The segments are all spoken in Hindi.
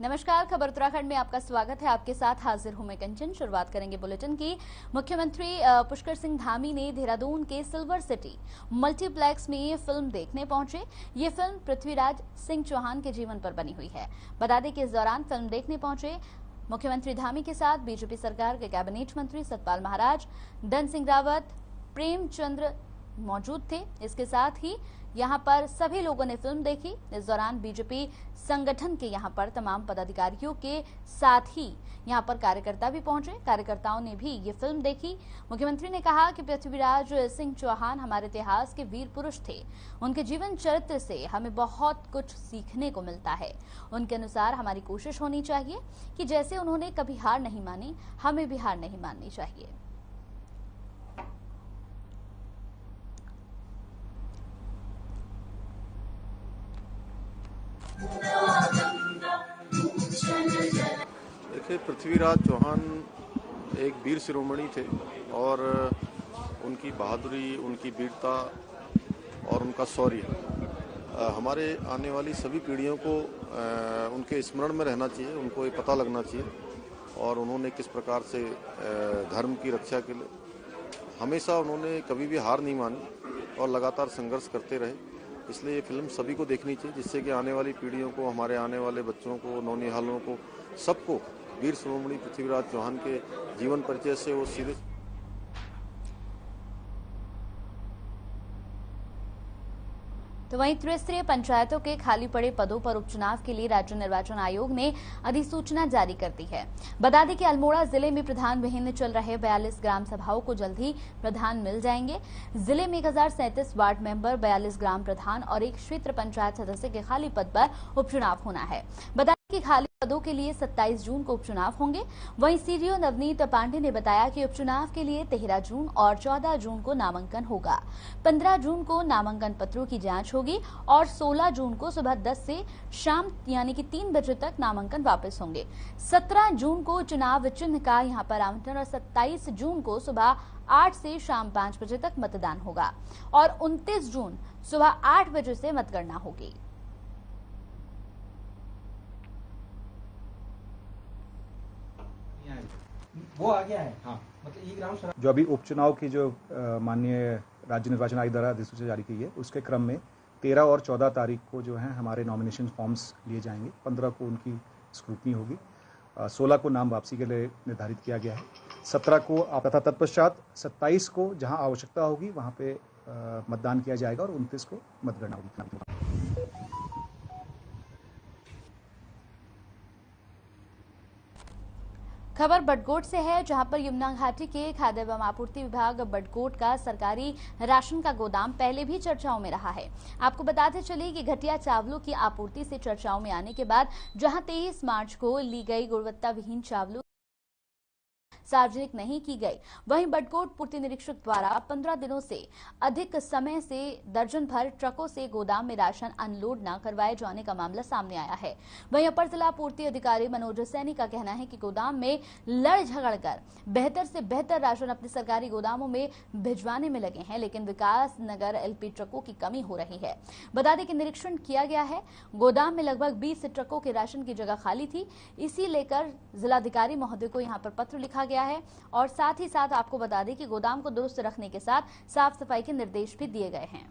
नमस्कार, खबर उत्तराखंड में आपका स्वागत है। आपके साथ हाजिर हूं मैं कंचन। शुरुआत करेंगे बुलेटिन की। मुख्यमंत्री पुष्कर सिंह धामी ने देहरादून के सिल्वर सिटी मल्टीप्लेक्स में ये फिल्म देखने पहुंचे। ये फिल्म पृथ्वीराज सिंह चौहान के जीवन पर बनी हुई है। बता दें कि इस दौरान फिल्म देखने पहुंचे मुख्यमंत्री धामी के साथ बीजेपी सरकार के कैबिनेट मंत्री सतपाल महाराज, धन सिंह रावत, प्रेमचंद्र मौजूद थे। इसके साथ ही यहां पर सभी लोगों ने फिल्म देखी। इस दौरान बीजेपी संगठन के यहां पर तमाम पदाधिकारियों के साथ ही यहां पर कार्यकर्ता भी पहुंचे। कार्यकर्ताओं ने भी ये फिल्म देखी। मुख्यमंत्री ने कहा कि पृथ्वीराज सिंह चौहान हमारे इतिहास के वीर पुरुष थे। उनके जीवन चरित्र से हमें बहुत कुछ सीखने को मिलता है। उनके अनुसार हमारी कोशिश होनी चाहिए कि जैसे उन्होंने कभी हार नहीं मानी, हमें भी हार नहीं माननी चाहिए। देखिए, पृथ्वीराज चौहान एक वीर शिरोमणि थे और उनकी बहादुरी, उनकी वीरता और उनका शौर्य हमारे आने वाली सभी पीढ़ियों को उनके स्मरण में रहना चाहिए। उनको ये पता लगना चाहिए और उन्होंने किस प्रकार से धर्म की रक्षा के लिए हमेशा उन्होंने कभी भी हार नहीं मानी और लगातार संघर्ष करते रहे। इसलिए ये फिल्म सभी को देखनी चाहिए, जिससे कि आने वाली पीढ़ियों को, हमारे आने वाले बच्चों को, नौनिहालों को, सबको वीर शिरोमणि पृथ्वीराज चौहान के जीवन परिचय से वो सीधे। तो वहीं त्रिस्तरीय पंचायतों के खाली पड़े पदों पर उपचुनाव के लिए राज्य निर्वाचन आयोग ने अधिसूचना जारी कर दी है। बता दें कि अल्मोड़ा जिले में प्रधान विहीन चल रहे 42 ग्राम सभाओं को जल्द ही प्रधान मिल जाएंगे। जिले में 1037 वार्ड मेंबर, 42 ग्राम प्रधान और एक क्षेत्र पंचायत सदस्य के खाली पद पर उपचुनाव होना है। बता दें कि खाली पदों के लिए 27 जून को उपचुनाव होंगे। वहीं सीडीओ नवनीत पांडे ने बताया कि उपचुनाव के लिए 13 जून और 14 जून को नामांकन होगा। 15 जून को नामांकन पत्रों की जांच होगी और 16 जून को सुबह 10 से शाम यानी कि 3 बजे तक नामांकन वापस होंगे। 17 जून को चुनाव चिन्ह का यहां पर आवंटन और 27 जून को सुबह 8 से शाम 5 बजे तक मतदान होगा और 29 जून सुबह 8 बजे से मतगणना होगी। वो आ गया है। हाँ, मतलब जो अभी उपचुनाव की जो माननीय राज्य निर्वाचन आयोग द्वारा अधिसूचना जारी की है, उसके क्रम में 13 और 14 तारीख को जो है हमारे नॉमिनेशन फॉर्म्स लिए जाएंगे। 15 को उनकी स्क्रूटनी होगी। 16 को नाम वापसी के लिए निर्धारित किया गया है। 17 को तथा तत्पश्चात 27 को जहां आवश्यकता होगी वहां पे मतदान किया जाएगा और 29 को मतगणना होगी। खबर बडकोट से है, जहां पर यमुना घाटी के खाद्य एवं आपूर्ति विभाग बडकोट का सरकारी राशन का गोदाम पहले भी चर्चाओं में रहा है। आपको बताते चले कि घटिया चावलों की आपूर्ति से चर्चाओं में आने के बाद जहां 23 मार्च को ली गई गुणवत्ता विहीन चावलों सार्वजनिक नहीं की गई, वहीं बडकोट पूर्ति निरीक्षक द्वारा 15 दिनों से अधिक समय से दर्जन भर ट्रकों से गोदाम में राशन अनलोड न करवाए जाने का मामला सामने आया है। वहीं अपर जिला पूर्ति अधिकारी मनोज सैनी का कहना है कि गोदाम में लड़ झगड़ कर बेहतर से बेहतर राशन अपने सरकारी गोदामों में भिजवाने में लगे हैं, लेकिन विकास नगर एलपी ट्रकों की कमी हो रही है। बता दें कि निरीक्षण किया गया है, गोदाम में लगभग 20 ट्रकों के राशन की जगह खाली थी। इसी लेकर जिलाधिकारी महोदय को यहां पर पत्र लिखा गया है और साथ ही साथ आपको बता दें कि गोदाम को दुरुस्त रखने के साथ साफ सफाई के निर्देश भी दिए गए हैं।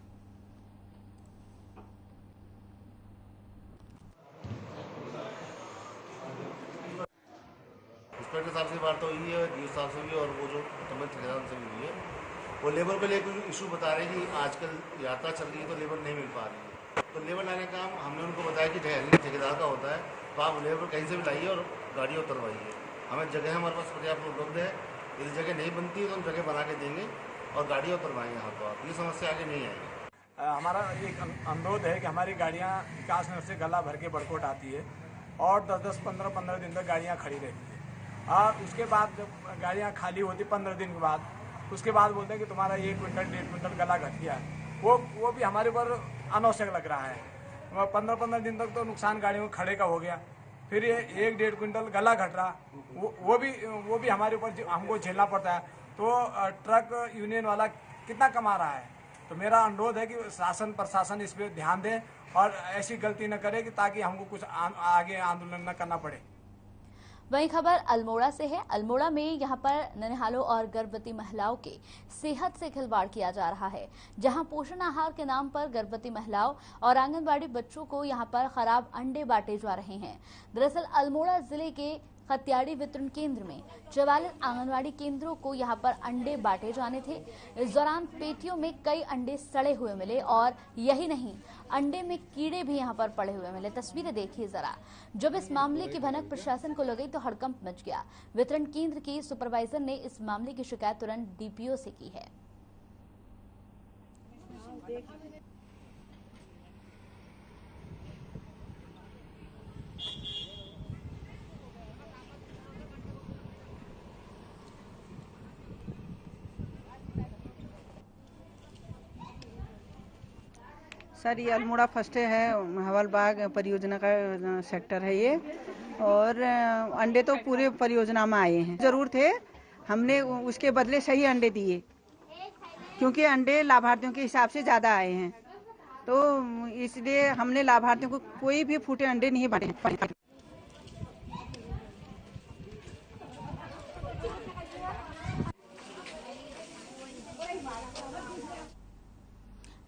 इंस्पेक्टर साहब से बात तो हुई है, डीओ साहब से भी, और वो जो ठेकेदार से भी हुई है। वो लेबर को लेकर इशू बता रहे हैं कि आजकल यात्रा चल रही है तो लेबर नहीं मिल पा रही है। तो लेबर लाने का काम हमने उनको बताया कि ठेकेदार का होता है, तो आप लेबर कहीं से भी लाइए और गाड़ियाँ उतरवाइए। हमें जगह हमारे पास पर्याप्त उपलब्ध है। यदि जगह नहीं बनती है तो हम जगह बना के देंगे और गाड़ियाँ उतरवाएंगे यहाँ पर। आप ये समस्या आगे नहीं आएगी। हमारा एक अनुरोध है कि हमारी गाड़ियाँ विकास नगर से गला भर के बडकोट आती है और 10-10, 15-15 दिन तक गाड़ियाँ खड़ी रहती है और उसके बाद जब गाड़ियाँ खाली होती 15 दिन के बाद, उसके बाद बोलते हैं कि तुम्हारा 1 क्विंटल 1.5 क्विंटल गला घट गया है। वो भी हमारे ऊपर अनावश्यक लग रहा है। 15-15 दिन तक तो नुकसान गाड़ियों को खड़े का हो गया, फिर ये 1-1.5 क्विंटल गला घट रहा, वो भी हमारे ऊपर हमको झेलना पड़ता है। तो ट्रक यूनियन वाला कितना कमा रहा है तो मेरा अनुरोध है कि शासन प्रशासन इस पर ध्यान दे और ऐसी गलती न करे कि ताकि हमको कुछ आगे आंदोलन न करना पड़े। वहीं खबर अल्मोड़ा से है। अल्मोड़ा में यहां पर ननिहालों और गर्भवती महिलाओं के सेहत से खिलवाड़ किया जा रहा है, जहां पोषण आहार के नाम पर गर्भवती महिलाओं और आंगनबाड़ी बच्चों को यहां पर खराब अंडे बांटे जा रहे हैं। दरअसल अल्मोड़ा जिले के खत्याड़ी वितरण केंद्र में 44 आंगनबाड़ी केंद्रों को यहां पर अंडे बांटे जाने थे। इस दौरान पेटियों में कई अंडे सड़े हुए मिले और यही नहीं, अंडे में कीड़े भी यहां पर पड़े हुए मिले। तस्वीरें देखिए जरा। जब इस मामले की भनक प्रशासन को लगी तो हड़कंप मच गया। वितरण केंद्र की सुपरवाइजर ने इस मामले की शिकायत तुरंत डीपीओ से की है। सर, ये अल्मोड़ा फर्स्ट है, हवलबाग परियोजना का सेक्टर है ये, और अंडे तो पूरे परियोजना में आए हैं। जरूर थे, हमने उसके बदले सही अंडे दिए, क्योंकि अंडे लाभार्थियों के हिसाब से ज्यादा आए हैं, तो इसलिए हमने लाभार्थियों को कोई भी फूटे अंडे नहीं बांटे।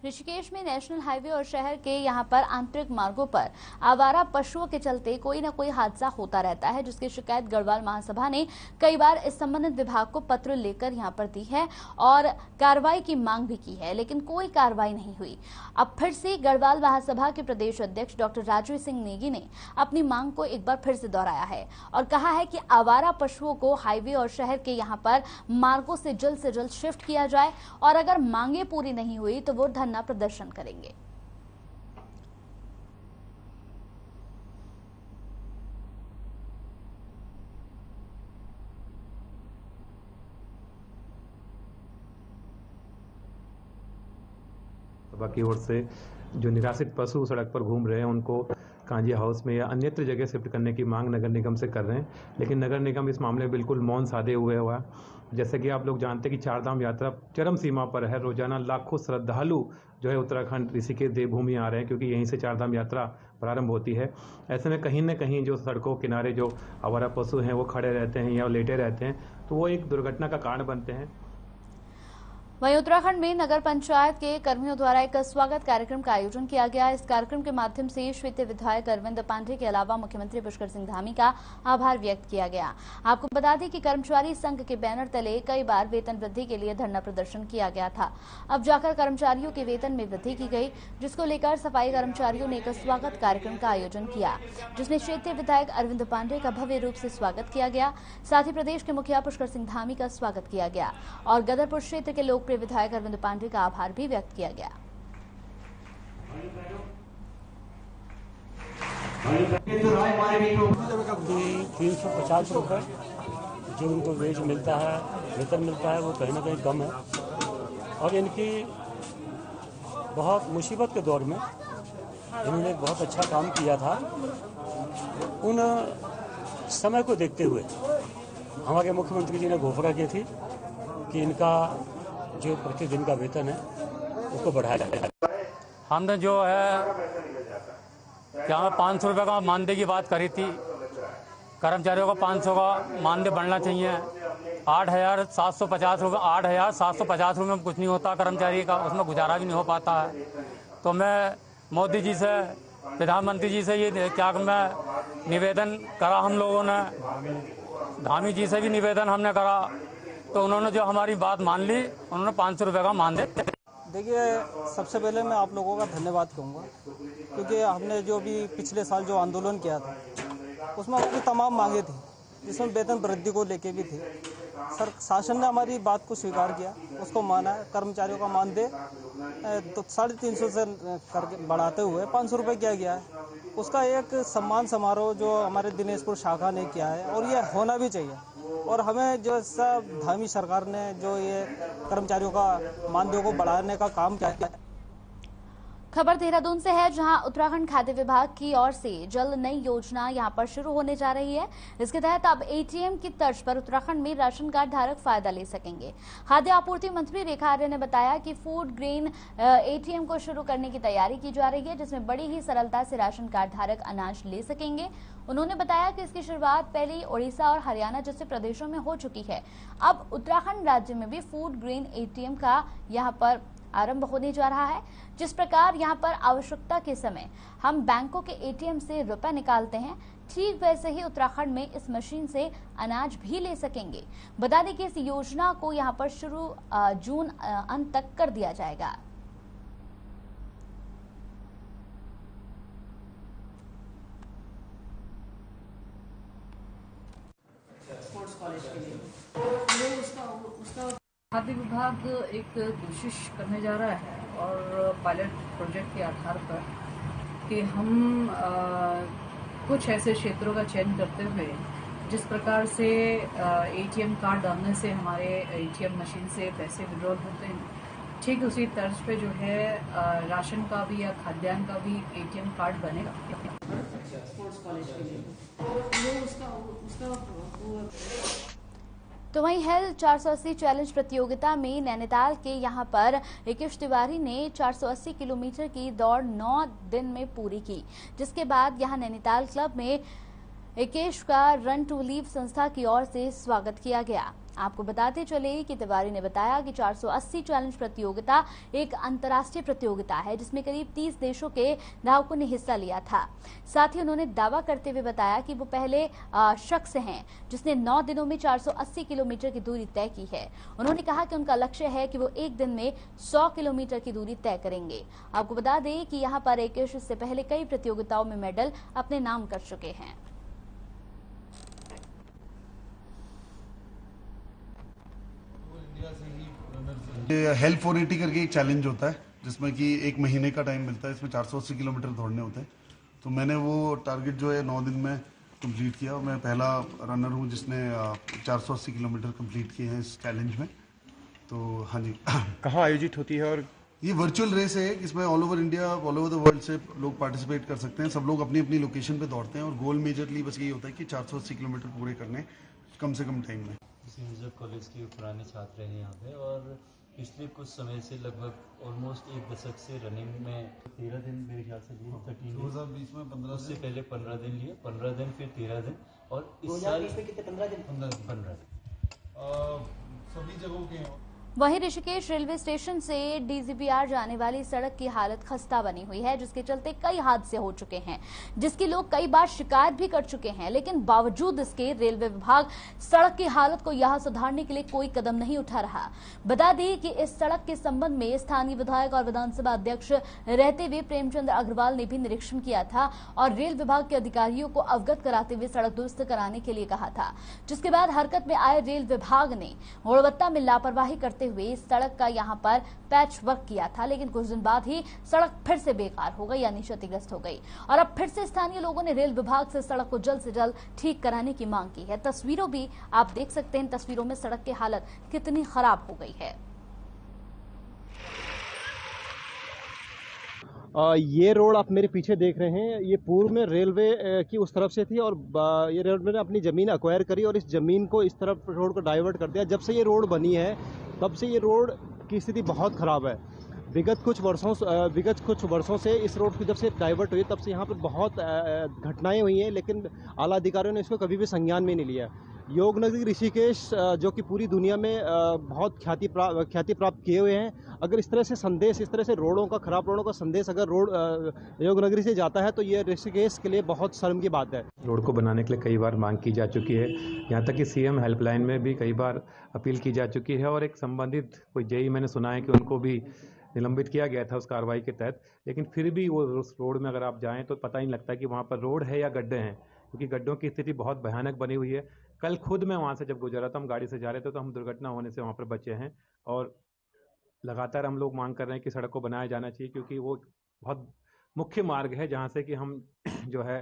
ऋषिकेश में नेशनल हाईवे और शहर के यहां पर आंतरिक मार्गों पर आवारा पशुओं के चलते कोई न कोई हादसा होता रहता है, जिसकी शिकायत गढ़वाल महासभा ने कई बार इस संबंधित विभाग को पत्र लेकर यहां पर दी है और कार्रवाई की मांग भी की है, लेकिन कोई कार्रवाई नहीं हुई। अब फिर से गढ़वाल महासभा के प्रदेश अध्यक्ष डॉक्टर राजू सिंह नेगी ने अपनी मांग को एक बार फिर से दोहराया है और कहा है कि आवारा पशुओं को हाईवे और शहर के यहाँ पर मार्गों से जल्द शिफ्ट किया जाए और अगर मांगे पूरी नहीं हुई तो वो धरना प्रदर्शन करेंगे। सभा की ओर से जो निराश्रित पशु सड़क पर घूम रहे हैं उनको कांजिया हाउस में या अन्यत्र जगह शिफ्ट करने की मांग नगर निगम से कर रहे हैं, लेकिन नगर निगम इस मामले में बिल्कुल मौन साधे हुए हुआ। जैसे कि आप लोग जानते हैं कि चारधाम यात्रा चरम सीमा पर है। रोजाना लाखों श्रद्धालु जो है उत्तराखंड ऋषिकेश देवभूमि आ रहे हैं, क्योंकि यहीं से चारधाम यात्रा प्रारंभ होती है। ऐसे में कहीं न कहीं जो सड़कों किनारे जो आवारा पशु हैं वो खड़े रहते हैं या लेटे रहते हैं, तो वो एक दुर्घटना का कारण बनते हैं। वहीं उत्तराखंड में नगर पंचायत के कर्मियों द्वारा एक स्वागत कार्यक्रम का आयोजन किया गया। इस कार्यक्रम के माध्यम से क्षेत्रीय विधायक अरविंद पांडे के अलावा मुख्यमंत्री पुष्कर सिंह धामी का आभार व्यक्त किया गया। आपको बता दें कि कर्मचारी संघ के बैनर तले कई बार वेतन वृद्धि के लिए धरना प्रदर्शन किया गया था। अब जाकर कर्मचारियों के वेतन में वृद्धि की गई, जिसको लेकर सफाई कर्मचारियों ने एक स्वागत कार्यक्रम का आयोजन किया, जिसमें क्षेत्रीय विधायक अरविंद पांडे का भव्य रूप से स्वागत किया गया। साथ ही प्रदेश के मुखिया पुष्कर सिंह धामी का स्वागत किया गया और गदरपुर क्षेत्र के लोकप्रिय विधायक अरविंद पांडे का आभार भी व्यक्त किया गया। ₹350 जो उनको वेज मिलता है, वेतन मिलता है, वो कहीं ना कहीं कम है और इनकी बहुत मुसीबत के दौर में इन्होंने बहुत अच्छा काम किया था। उन समय को देखते हुए हमारे मुख्यमंत्री जी ने घोषणा की थी कि इनका जो प्रतिदिन का वेतन है उसको बढ़ाया जाए। हमने जो है क्या हमें 500 रुपये का मानदेय की बात करी थी। कर्मचारियों का 500 का मानदेय बढ़ना चाहिए। 8,750 रुपये 8,750 रुपये में कुछ नहीं होता कर्मचारी का, उसमें गुजारा भी नहीं हो पाता है। तो मैं मोदी जी से, प्रधानमंत्री जी से ये क्या मैं निवेदन करा, हम लोगों ने धामी जी से भी निवेदन हमने करा, तो उन्होंने जो हमारी बात मान ली, उन्होंने 500 रुपये का मान दिया। देखिए, सबसे पहले मैं आप लोगों का धन्यवाद कहूँगा, क्योंकि हमने जो भी पिछले साल जो आंदोलन किया था उसमें अपनी तमाम मांगे थी, जिसमें वेतन वृद्धि को लेके भी थी। सर, शासन ने हमारी बात को स्वीकार किया, उसको माना है। कर्मचारियों का मानदेय तो 350 से करके बढ़ाते हुए 500 रुपये किया गया है। उसका एक सम्मान समारोह जो हमारे दिनेशपुर शाखा ने किया है और ये होना भी चाहिए। और हमें जो सब धामी सरकार ने जो ये कर्मचारियों का मानदेय को बढ़ाने का काम किया है। खबर देहरादून से है, जहां उत्तराखंड खाद्य विभाग की ओर से जल्द नई योजना यहां पर शुरू होने जा रही है। इसके तहत अब एटीएम की तर्ज पर उत्तराखंड में राशन कार्ड धारक फायदा ले सकेंगे। खाद्य आपूर्ति मंत्री रेखा आर्य ने बताया कि फूड ग्रेन एटीएम को शुरू करने की तैयारी की जा रही है, जिसमें बड़ी ही सरलता से राशन कार्ड धारक अनाज ले सकेंगे। उन्होंने बताया कि इसकी शुरुआत पहले ही ओडिशा और हरियाणा जैसे प्रदेशों में हो चुकी है। अब उत्तराखंड राज्य में भी फूड ग्रेन एटीएम का यहां पर आरंभ होने जा रहा है। जिस प्रकार यहां पर आवश्यकता के समय हम बैंकों के एटीएम से रुपए निकालते हैं, ठीक वैसे ही उत्तराखंड में इस मशीन से अनाज भी ले सकेंगे। बता दें कि इस योजना को यहां पर शुरू जून अंत तक कर दिया जाएगा। स्पोर्ट्स कॉलेज के लिए उसका खाद्य विभाग एक कोशिश करने जा रहा है और पायलट प्रोजेक्ट के आधार पर कि हम कुछ ऐसे क्षेत्रों का चयन करते हुए जिस प्रकार से एटीएम कार्ड डालने से हमारे एटीएम मशीन से पैसे विड्रॉल होते हैं, ठीक उसी तर्ज पे जो है राशन का भी या खाद्यान्न का भी एटीएम कार्ड बनेगा स्पोर्ट्स कॉलेज के लिए। तो वहीं हेल्थ 480 चैलेंज प्रतियोगिता में नैनीताल के यहां पर एकेश तिवारी ने 480 किलोमीटर की दौड़ 9 दिन में पूरी की, जिसके बाद यहां नैनीताल क्लब में एकेश का रन टू लीव संस्था की ओर से स्वागत किया गया। आपको बताते चले कि तिवारी ने बताया कि 480 चैलेंज प्रतियोगिता एक अंतर्राष्ट्रीय प्रतियोगिता है, जिसमें करीब 30 देशों के धावकों ने हिस्सा लिया था। साथ ही उन्होंने दावा करते हुए बताया कि वो पहले शख्स हैं जिसने 9 दिनों में 480 किलोमीटर की दूरी तय की है। उन्होंने कहा कि उनका लक्ष्य है कि वो एक दिन में 100 किलोमीटर की दूरी तय करेंगे। आपको बता दें कि यहाँ पर एकेश इससे पहले कई प्रतियोगिताओं में मेडल अपने नाम कर चुके हैं। हेल्प 480 करके एक चैलेंज होता है जिसमें कि 1 महीने का टाइम मिलता है। इसमें 480 किलोमीटर दौड़ने होते हैं। तो मैंने वो टारगेट जो है 9 दिन में कंप्लीट किया और मैं पहला रनर हूँ जिसने 480 किलोमीटर कंप्लीट किए हैं इस चैलेंज में। तो हाँ जी। कहाँ आयोजित होती है? और ये वर्चुअल रेस है, इसमें all over India, all over the world से लोग पार्टिसिपेट कर सकते हैं। सब लोग अपनी अपनी लोकेशन पे दौड़ते हैं और गोल मेजरली बस यही होता है कि 480 किलोमीटर पूरे करने कम से कम टाइम में। कॉलेज के पुराने छात्र हैं यहाँ पे और पिछले कुछ समय से लगभग ऑलमोस्ट 1 दशक से रनिंग में 13 दिन मेरे ख्याल से लिए, 2020 में 15 उससे पहले 15 दिन लिए, 15 दिन फिर 13 दिन और इस साल कितने 15 दिन सभी जगहों के। वहीं ऋषिकेश रेलवे स्टेशन से डीजीपीआर जाने वाली सड़क की हालत खस्ता बनी हुई है, जिसके चलते कई हादसे हो चुके हैं, जिसकी लोग कई बार शिकायत भी कर चुके हैं। लेकिन बावजूद इसके रेलवे विभाग सड़क की हालत को यहां सुधारने के लिए कोई कदम नहीं उठा रहा। बता दें कि इस सड़क के संबंध में स्थानीय विधायक और विधानसभा अध्यक्ष रहते हुए प्रेमचंद अग्रवाल ने भी निरीक्षण किया था और रेल विभाग के अधिकारियों को अवगत कराते हुए सड़क दुरुस्त कराने के लिए कहा था, जिसके बाद हरकत में आए रेल विभाग ने गुणवत्ता में लापरवाही करते हुए इस सड़क का यहां पर पैच वर्क किया था। लेकिन कुछ दिन बाद ही सड़क फिर से बेकार हो गई, यानी क्षतिग्रस्त हो गई और अब फिर से स्थानीय लोगों ने रेल विभाग से सड़क को जल्द से जल्द ठीक कराने की मांग की है। तस्वीरों भी आप देख सकते हैं, इन तस्वीरों में सड़क की हालत कितनी खराब हो गई है। ये रोड आप मेरे पीछे देख रहे हैं, ये पूर्व में रेलवे की उस तरफ से थी और ये रेलवे ने अपनी ज़मीन एक्वायर करी और इस ज़मीन को इस तरफ रोड को डाइवर्ट कर दिया। जब से ये रोड बनी है तब से ये रोड की स्थिति बहुत ख़राब है। विगत कुछ वर्षों से इस रोड को जब से डाइवर्ट हुई तब से यहाँ पर बहुत घटनाएं हुई हैं, लेकिन आला अधिकारियों ने इसको कभी भी संज्ञान में नहीं लिया। योगनगरी ऋषिकेश जो कि पूरी दुनिया में बहुत ख्याति प्राप्त किए हुए हैं, अगर इस तरह से संदेश, इस तरह से खराब रोडों का संदेश अगर योगनगरी से जाता है तो ये ऋषिकेश के लिए बहुत शर्म की बात है। रोड को बनाने के लिए कई बार मांग की जा चुकी है, यहाँ तक कि सीएम हेल्पलाइन में भी कई बार अपील की जा चुकी है और एक संबंधित कोई जेई मैंने सुना है कि उनको भी निलंबित किया गया था उस कार्रवाई के तहत। लेकिन फिर भी वो उस रोड में अगर आप जाएं तो पता ही नहीं लगता कि वहाँ पर रोड है या गड्ढे हैं, क्योंकि गड्ढों की स्थिति बहुत भयानक बनी हुई है। कल खुद मैं वहाँ से जब गुजरा था, हम गाड़ी से जा रहे थे तो हम दुर्घटना होने से वहाँ पर बचे हैं और लगातार हम लोग मांग कर रहे हैं कि सड़क को बनाया जाना चाहिए, क्योंकि वो बहुत मुख्य मार्ग है जहाँ से कि हम जो है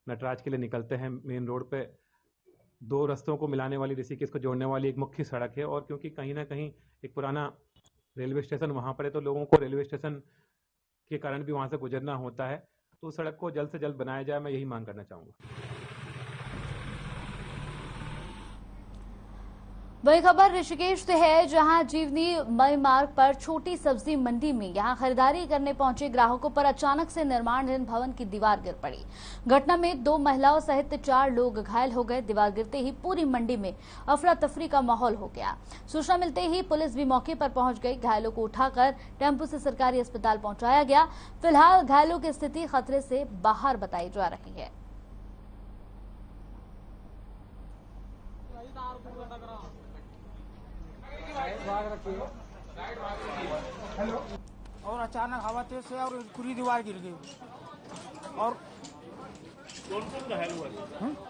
नटराज के लिए निकलते हैं। मेन रोड पे 2 रास्तों को मिलाने वाली, ऋषिकेश को जोड़ने वाली एक मुख्य सड़क है और क्योंकि कहीं ना कहीं एक पुराना रेलवे स्टेशन वहाँ पर है तो लोगों को रेलवे स्टेशन के कारण भी वहाँ से गुजरना होता है, तो उस सड़क को जल्द से जल्द बनाया जाए, मैं यही मांग करना चाहूँगा। वही खबर ऋषिकेश से है, जहां जीवनी मई मार्ग पर छोटी सब्जी मंडी में यहां खरीदारी करने पहुंचे ग्राहकों पर अचानक से निर्माणाधीन भवन की दीवार गिर पड़ी। घटना में 2 महिलाओं सहित 4 लोग घायल हो गए। दीवार गिरते ही पूरी मंडी में अफरा तफरी का माहौल हो गया। सूचना मिलते ही पुलिस भी मौके पर पहुंच गई। घायलों को उठाकर टेम्पो से सरकारी अस्पताल पहुंचाया गया। फिलहाल घायलों की स्थिति खतरे से बाहर बताई जा रही है। और अचानक हवा तेज से और पूरी दीवार गिर गई। और कौन घायल हुआ?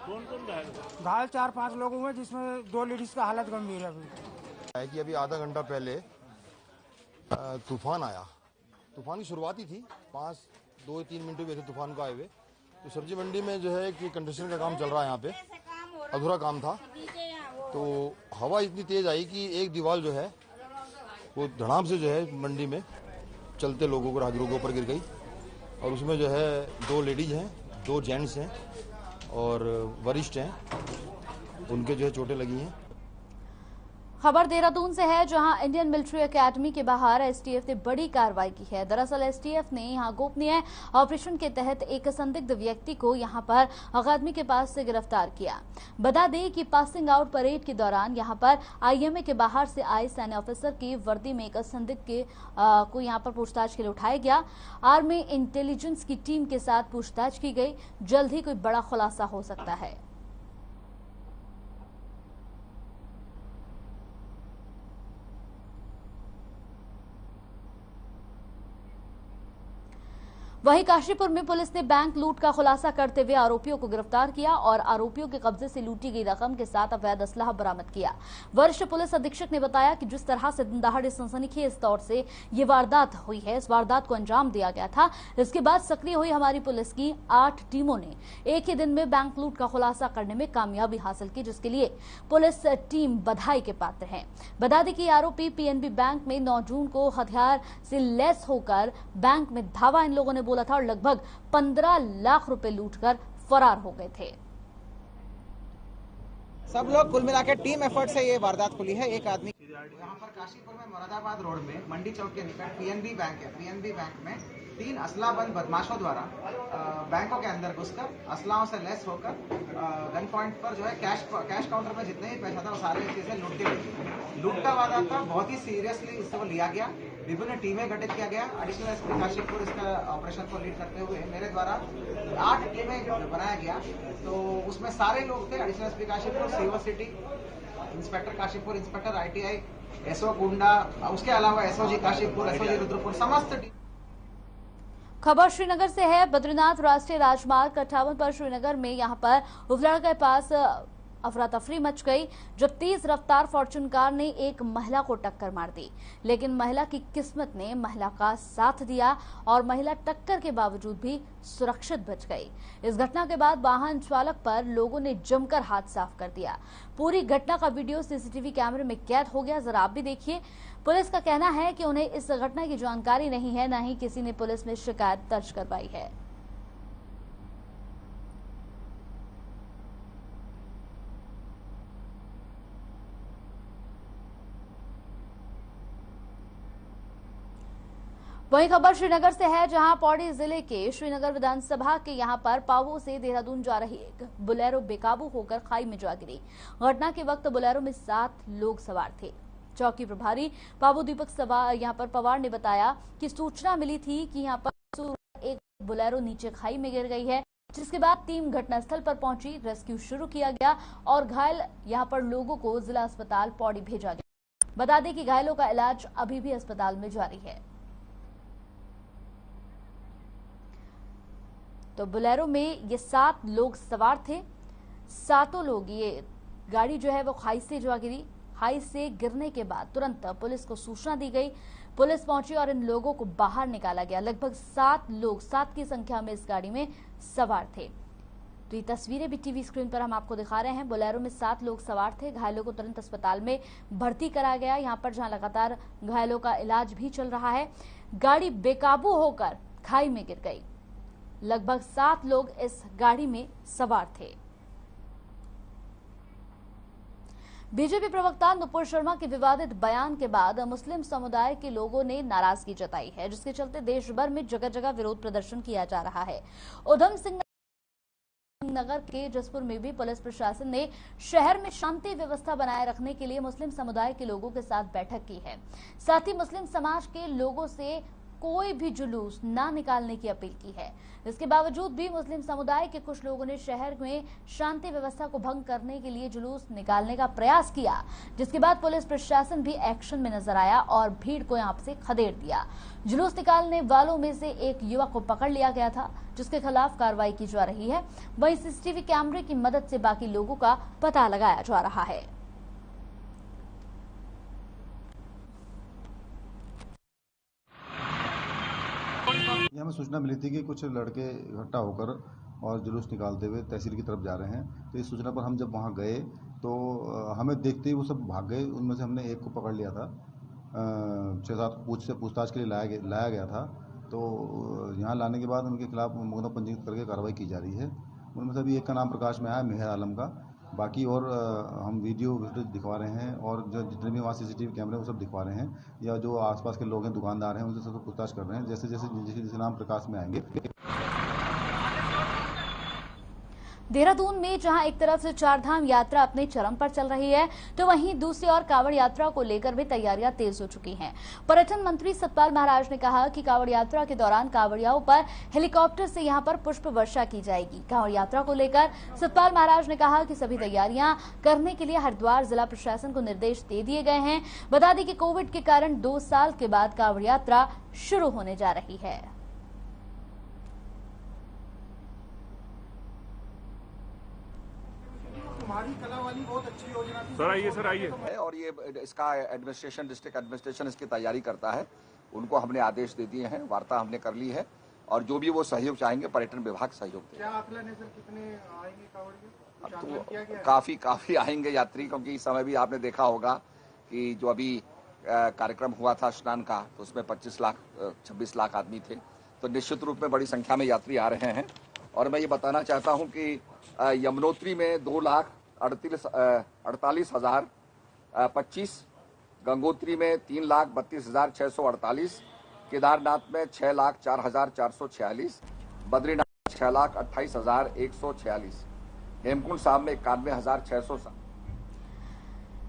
कौन घायल हुआ? घायल 4-5 लोग हुए, जिसमें 2 लेडीज का हालत गंभीर है। कि अभी आधा घंटा पहले तूफान आया। तूफान की शुरुआती थी, 2-3 मिनट हुए थे तूफान को आए हुए। तो सब्जी मंडी में जो है कि कंस्ट्रक्शन का काम चल रहा है, यहाँ पे अधूरा काम था। तो हवा इतनी तेज आई कि एक दीवार जो है वो धड़ाम से जो है मंडी में चलते लोगों को, राहगीरों के ऊपर गिर गई। और उसमें जो है 2 लेडीज हैं, 2 जेंट्स हैं और वरिष्ठ हैं, उनके जो है चोटें लगी हैं। खबर देहरादून से है, जहां इंडियन मिलिट्री एकेडमी के बाहर एसटीएफ ने बड़ी कार्रवाई की है। दरअसल एसटीएफ ने यहां गोपनीय ऑपरेशन के तहत एक संदिग्ध व्यक्ति को यहां पर अकादमी के पास से गिरफ्तार किया। बता दें कि पासिंग आउट परेड के दौरान यहां पर आईएमए के बाहर से आए सैन्य ऑफिसर की वर्दी में एक संदिग्ध को यहां पर पूछताछ के लिए उठाया गया। आर्मी इंटेलिजेंस की टीम के साथ पूछताछ की गई। जल्द ही कोई बड़ा खुलासा हो सकता है। वहीं काशीपुर में पुलिस ने बैंक लूट का खुलासा करते हुए आरोपियों को गिरफ्तार किया और आरोपियों के कब्जे से लूटी गई रकम के साथ अवैध असलाह बरामद किया। वरिष्ठ पुलिस अधीक्षक ने बताया कि जिस तरह से दिन दहाड़े सनसनीखेज तौर से ये वारदात हुई है, इस वारदात को अंजाम दिया गया था। इसके बाद सक्रिय हुई हमारी पुलिस की 8 टीमों ने एक ही दिन में बैंक लूट का खुलासा करने में कामयाबी हासिल की, जिसके लिए पुलिस टीम बधाई के पात्र है। बता दें कि आरोपी पीएनबी बैंक में 9 जून को हथियार से लैस होकर बैंक में धावा इन लोगों ने बोला था और लगभग 15 लाख रुपए लूटकर फरार हो गए थे। सब लोग कुल मिला के टीम एफर्ट से ये वारदात खुली है। एक आदमी यहाँ पर काशीपुर में मुरादाबाद रोड में मंडी चौक के निकट पीएनबी बैंक है। पीएनबी बैंक में 3 असलाबंद बदमाशों द्वारा बैंकों के अंदर घुसकर असलाओं से लैस होकर गन पॉइंट पर जो है कैश काउंटर में जितने भी पैसा था वो सारी चीजें लूट के लेगी। लूट का वारदात था, बहुत ही सीरियसली इससे वो लिया गया। विभिन्न टीमें गठित किया गया। एडिशनल एसपी काशीपुर इसका ऑपरेशन को लीड करते हुए मेरे द्वारा 8 टीमें बनाया गया। तो उसमें सारे लोग थे, additional SP Kashipur, CO city, inspector Kashipur, inspector ITI, SO Kunda, उसके अलावा एसओजी काशीपुर, एसओजी रुद्रपुर, समस्त टीम। खबर श्रीनगर से है। बद्रीनाथ राष्ट्रीय राजमार्ग 58 पर श्रीनगर में यहां पर उफलाड़ के पास अफरा तफरी मच गई जब तेज रफ्तार फॉर्च्यून कार ने एक महिला को टक्कर मार दी। लेकिन महिला की किस्मत ने महिला का साथ दिया और महिला टक्कर के बावजूद भी सुरक्षित बच गई। इस घटना के बाद वाहन चालक पर लोगों ने जमकर हाथ साफ कर दिया। पूरी घटना का वीडियो सीसीटीवी कैमरे में कैद हो गया। जरा आप भी देखिए। पुलिस का कहना है कि उन्हें इस घटना की जानकारी नहीं है, न ही किसी ने पुलिस में शिकायत दर्ज करवाई है। वही खबर श्रीनगर से है, जहां पौड़ी जिले के श्रीनगर विधानसभा के यहां पर पावो से देहरादून जा रही एक बोलेरो बेकाबू होकर खाई में जा गिरी। घटना के वक्त बोलेरो में 7 लोग सवार थे। चौकी प्रभारी पावो दीपक यहां पर पवार ने बताया कि सूचना मिली थी कि यहां पर एक बोलेरो नीचे खाई में गिर गई है, जिसके बाद टीम घटनास्थल पर पहुंची, रेस्क्यू शुरू किया गया और घायल यहां पर लोगों को जिला अस्पताल पौड़ी भेजा गया। बता दें कि घायलों का इलाज अभी भी अस्पताल में जारी है। तो बोलेरो में ये 7 लोग सवार थे। 7 लोग, ये गाड़ी जो है वो खाई से जा गिरी। खाई से गिरने के बाद तुरंत पुलिस को सूचना दी गई। पुलिस पहुंची और इन लोगों को बाहर निकाला गया। लगभग 7 लोग, 7 की संख्या में इस गाड़ी में सवार थे। तो तो ये तस्वीरें भी टीवी स्क्रीन पर हम आपको दिखा रहे हैं। बोलेरो में 7 लोग सवार थे। घायलों को तुरंत अस्पताल में भर्ती कराया गया, यहाँ पर जहां लगातार घायलों का इलाज भी चल रहा है। गाड़ी बेकाबू होकर खाई में गिर गई। लगभग 7 लोग इस गाड़ी में सवार थे। बीजेपी प्रवक्ता नुपुर शर्मा के विवादित बयान के बाद मुस्लिम समुदाय के लोगों ने नाराजगी जताई है, जिसके चलते देश भर में जगह जगह विरोध प्रदर्शन किया जा रहा है। उधम सिंह नगर के जसपुर में भी पुलिस प्रशासन ने शहर में शांति व्यवस्था बनाए रखने के लिए मुस्लिम समुदाय के लोगों के साथ बैठक की है। साथ ही मुस्लिम समाज के लोगों से कोई भी जुलूस ना निकालने की अपील की है। इसके बावजूद भी मुस्लिम समुदाय के कुछ लोगों ने शहर में शांति व्यवस्था को भंग करने के लिए जुलूस निकालने का प्रयास किया, जिसके बाद पुलिस प्रशासन भी एक्शन में नजर आया और भीड़ को यहां से खदेड़ दिया। जुलूस निकालने वालों में से एक युवक को पकड़ लिया गया था, जिसके खिलाफ कार्रवाई की जा रही है। वहीं सीसीटीवी कैमरे की मदद से बाकी लोगों का पता लगाया जा रहा है। ये हमें सूचना मिली थी कि कुछ लड़के इकट्ठा होकर और जुलूस निकालते हुए तहसील की तरफ जा रहे हैं। तो इस सूचना पर हम जब वहां गए तो हमें देखते ही वो सब भाग गए। उनमें से हमने एक को पकड़ लिया था, 6-7 पूछताछ के लिए लाया गया था। तो यहाँ लाने के बाद उनके खिलाफ मुकदमा पंजीकृत करके कार्रवाई की जा रही है। उनमें से अभी एक का नाम प्रकाश में आया, मेहर आलम का। बाकी और हम वीडियो दिखवा रहे हैं और जो जितने भी वहाँ सीसीटीवी कैमरे वो सब दिखवा रहे हैं, या जो आसपास के लोग हैं, दुकानदार हैं, उनसे सब पूछताछ कर रहे हैं। जैसे जैसे नाम प्रकाश में आएंगे। देहरादून में जहां एक तरफ से चारधाम यात्रा अपने चरम पर चल रही है, तो वहीं दूसरी ओर कांवड़ यात्रा को लेकर भी तैयारियां तेज हो चुकी हैं। पर्यटन मंत्री सतपाल महाराज ने कहा कि कांवड़ यात्रा के दौरान कांवड़ियाओं पर हेलीकॉप्टर से यहां पर पुष्प वर्षा की जाएगी। कांवड़ यात्रा को लेकर सतपाल महाराज ने कहा कि सभी तैयारियां करने के लिए हरिद्वार जिला प्रशासन को निर्देश दे दिए गए हैं। बता दें कि कोविड के कारण 2 साल के बाद कांवड़ यात्रा शुरू होने जा रही है। कला वाली बहुत अच्छी योजना थी सर, आइए सर, आइए। और ये इसका एडमिनिस्ट्रेशन, डिस्ट्रिक्ट एडमिनिस्ट्रेशन इसकी तैयारी करता है। उनको हमने आदेश दे दिए हैं, वार्ता हमने कर ली है और जो भी वो सहयोग चाहेंगे पर्यटन विभाग सहयोग देगा। क्या आकलन है सर, कितने आएंगे कांवड़िया? तो काफी आएंगे यात्री, क्योंकि इस समय भी आपने देखा होगा कि जो अभी कार्यक्रम हुआ था स्नान का, तो उसमें 26 लाख आदमी थे। तो निश्चित रूप में बड़ी संख्या में यात्री आ रहे हैं। और मैं ये बताना चाहता हूं कि यमुनोत्री में 2,48,025, गंगोत्री में 3,32,648, केदारनाथ में 6,04,446, बद्रीनाथ 6,28,146, हेमकुंड साहब में 91,607।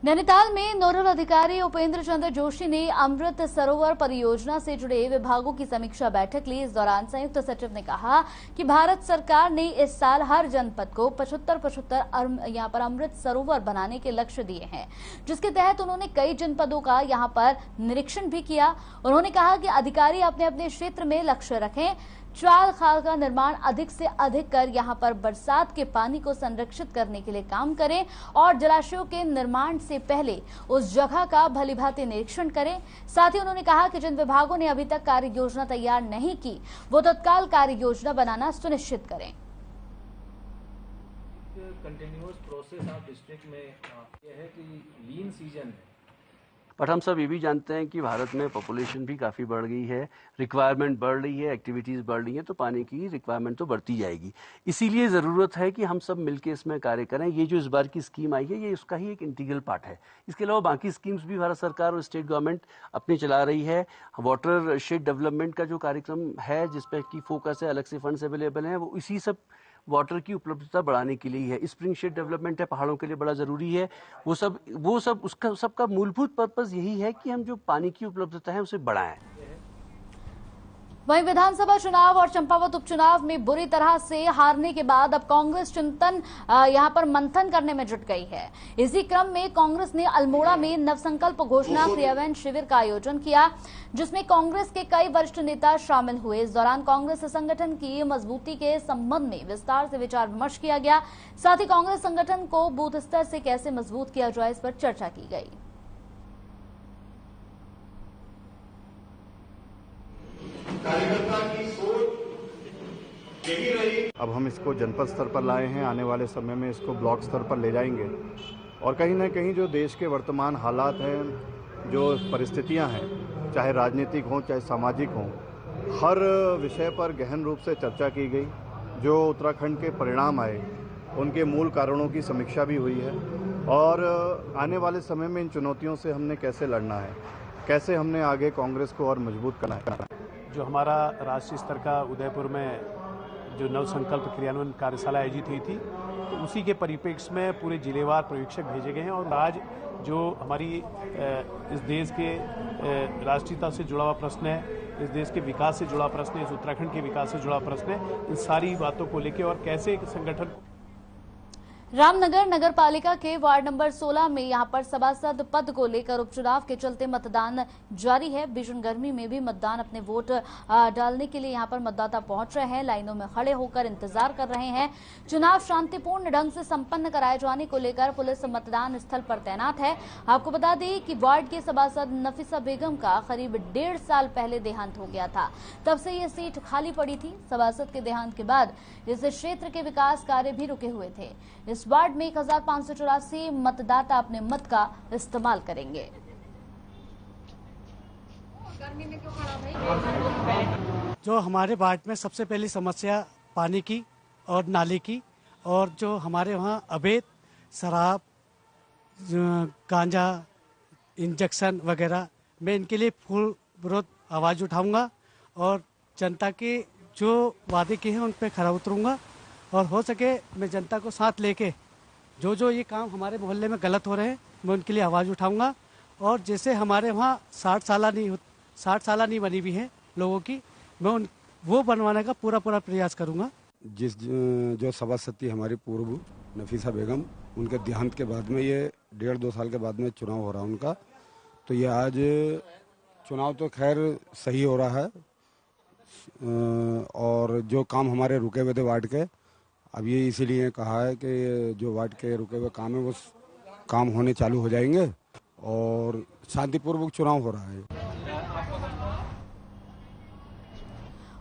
नैनीताल में नोडल अधिकारी उपेंद्र चंद्र जोशी ने अमृत सरोवर परियोजना से जुड़े विभागों की समीक्षा बैठक ली। इस दौरान संयुक्त सचिव ने कहा कि भारत सरकार ने इस साल हर जनपद को 75 यहाँ पर अमृत सरोवर बनाने के लक्ष्य दिए हैं, जिसके तहत उन्होंने कई जनपदों का यहाँ पर निरीक्षण भी किया। उन्होंने कहा कि अधिकारी अपने अपने क्षेत्र में लक्ष्य रखें, चाल खाल का निर्माण अधिक से अधिक कर यहां पर बरसात के पानी को संरक्षित करने के लिए काम करें और जलाशयों के निर्माण से पहले उस जगह का भलीभांति निरीक्षण करें। साथ ही उन्होंने कहा कि जिन विभागों ने अभी तक कार्य योजना तैयार नहीं की, वो तत्काल कार्य योजना बनाना सुनिश्चित करें। कंटिन्यूअस प्रोसेस आप डिस्ट्रिक्ट में यह है कि लीन सीजन है, बट हम सब ये भी जानते हैं कि भारत में पॉपुलेशन भी काफ़ी बढ़ गई है, रिक्वायरमेंट बढ़ रही है, एक्टिविटीज़ बढ़ रही हैं, तो पानी की रिक्वायरमेंट तो बढ़ती जाएगी। इसीलिए ज़रूरत है कि हम सब मिलकर इसमें कार्य करें। ये जो इस बार की स्कीम आई है, ये उसका ही एक इंटीग्रल पार्ट है। इसके अलावा बाकी स्कीम्स भी भारत सरकार और स्टेट गवर्नमेंट अपनी चला रही है। वाटर शेड डेवलपमेंट का जो कार्यक्रम है, जिस पर की फोकस है, अलग से फंड्स अवेलेबल हैं, वो इसी सब वाटर की उपलब्धता बढ़ाने के लिए है। स्प्रिंग शेड डेवलपमेंट है, पहाड़ों के लिए बड़ा जरूरी है। वो सब उसका सबका मूलभूत पर्पस यही है कि हम जो पानी की उपलब्धता है उसे बढ़ाएं। वहीं विधानसभा चुनाव और चंपावत उपचुनाव में बुरी तरह से हारने के बाद अब कांग्रेस चिंतन यहां पर मंथन करने में जुट गई है। इसी क्रम में कांग्रेस ने अल्मोड़ा में नवसंकल्प घोषणा क्रियान्वयन शिविर का आयोजन किया, जिसमें कांग्रेस के कई वरिष्ठ नेता शामिल हुए। इस दौरान कांग्रेस संगठन की मजबूती के संबंध में विस्तार से विचार विमर्श किया गया। साथ ही कांग्रेस संगठन को बूथ स्तर से कैसे मजबूत किया जाए, इस पर चर्चा की गई। कार्यकर्ता की सोच यही रही अब हम इसको जनपद स्तर पर लाए हैं, आने वाले समय में इसको ब्लॉक स्तर पर ले जाएंगे और कहीं ना कहीं जो देश के वर्तमान हालात हैं, जो परिस्थितियां हैं, चाहे राजनीतिक हों चाहे सामाजिक हों, हर विषय पर गहन रूप से चर्चा की गई। जो उत्तराखंड के परिणाम आए उनके मूल कारणों की समीक्षा भी हुई है और आने वाले समय में इन चुनौतियों से हमने कैसे लड़ना है, कैसे हमने आगे कांग्रेस को और मजबूत करना है। जो हमारा राष्ट्रीय स्तर का उदयपुर में जो नव संकल्प क्रियान्वयन कार्यशाला आयोजित हुई थी, तो उसी के परिप्रेक्ष्य में पूरे जिलेवार पर्यवेक्षक भेजे गए हैं और आज जो हमारी इस देश के राष्ट्रीयता से जुड़ा हुआ प्रश्न है, इस देश के विकास से जुड़ा प्रश्न है, इस उत्तराखंड के विकास से जुड़ा प्रश्न है, इन सारी बातों को लेकर और कैसे एक संगठन। रामनगर नगर पालिका के वार्ड नंबर 16 में यहां पर सभासद पद को लेकर उपचुनाव के चलते मतदान जारी है। भीषण गर्मी में भी मतदान अपने वोट डालने के लिए यहां पर मतदाता पहुंच रहे हैं, लाइनों में खड़े होकर इंतजार कर रहे हैं। चुनाव शांतिपूर्ण ढंग से संपन्न कराए जाने को लेकर पुलिस मतदान स्थल पर तैनात है। आपको बता दें कि वार्ड के सभासद नफीसा बेगम का करीब 1.5 साल पहले देहांत हो गया था, तब से ये सीट खाली पड़ी थी। सभासद के देहांत के बाद इस क्षेत्र के विकास कार्य भी रुके हुए थे। इस वार्ड में 1584 मतदाता अपने मत का इस्तेमाल करेंगे। जो हमारे वार्ड में सबसे पहली समस्या पानी की और नाली की, और जो हमारे वहाँ अवैध शराब, गांजा, इंजेक्शन वगैरह, मैं इनके लिए फुल विरोध आवाज़ उठाऊंगा और जनता के जो वादे किए हैं उन पर खरा उतरूंगा और हो सके मैं जनता को साथ लेके जो ये काम हमारे मोहल्ले में गलत हो रहे हैं मैं उनके लिए आवाज़ उठाऊंगा। और जैसे हमारे वहाँ 60 साल नहीं बनी हुई है लोगों की, मैं वो बनवाने का पूरा प्रयास करूंगा। जो सभासद थी हमारी पूर्व नफीसा बेगम, उनके देहांत के बाद में ये 1.5-2 साल के बाद में चुनाव हो रहा है उनका, तो ये आज चुनाव तो खैर सही हो रहा है और जो काम हमारे रुके हुए थे वार्ड के, अब ये इसीलिए कहा है कि जो वार्ड के रुके हुए काम है वो काम होने चालू हो जाएंगे और शांतिपूर्वक चुनाव हो रहा है।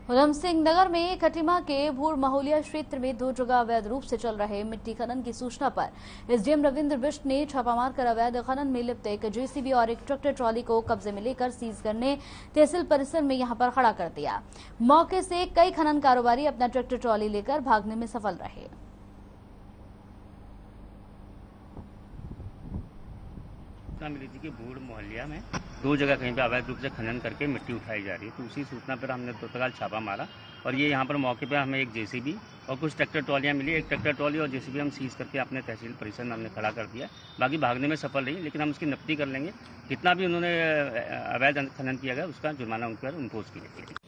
उधम सिंह नगर में खटीमा के भूर महोलिया क्षेत्र में 2 जगह अवैध रूप से चल रहे मिट्टी खनन की सूचना पर एसडीएम रविंद्र बिष्ट ने छापा मारकर अवैध खनन में लिप्त एक जेसीबी और एक ट्रैक्टर ट्रॉली को कब्जे में लेकर सीज करने तहसील परिसर में यहां पर खड़ा कर दिया। मौके से कई खनन कारोबारी अपना ट्रैक्टर ट्रॉली लेकर भागने में सफल रहे। मिली थी कि भूड़ मोहल्लिया में 2 जगह कहीं पे अवैध रूप से खनन करके मिट्टी उठाई जा रही है, तो उसी सूचना पर हमने तत्काल छापा मारा और ये यहाँ पर मौके पे हमें एक जेसीबी और कुछ ट्रैक्टर ट्रॉलियाँ मिली। एक ट्रैक्टर ट्रॉली और जेसीबी हम सीज करके अपने तहसील परिसर में हमने खड़ा कर दिया। बाकी भागने में सफल रही, लेकिन हम उसकी नफ्ती कर लेंगे। कितना भी उन्होंने अवैध खनन किया गया उसका जुर्माना उन पर इम्पोज किया।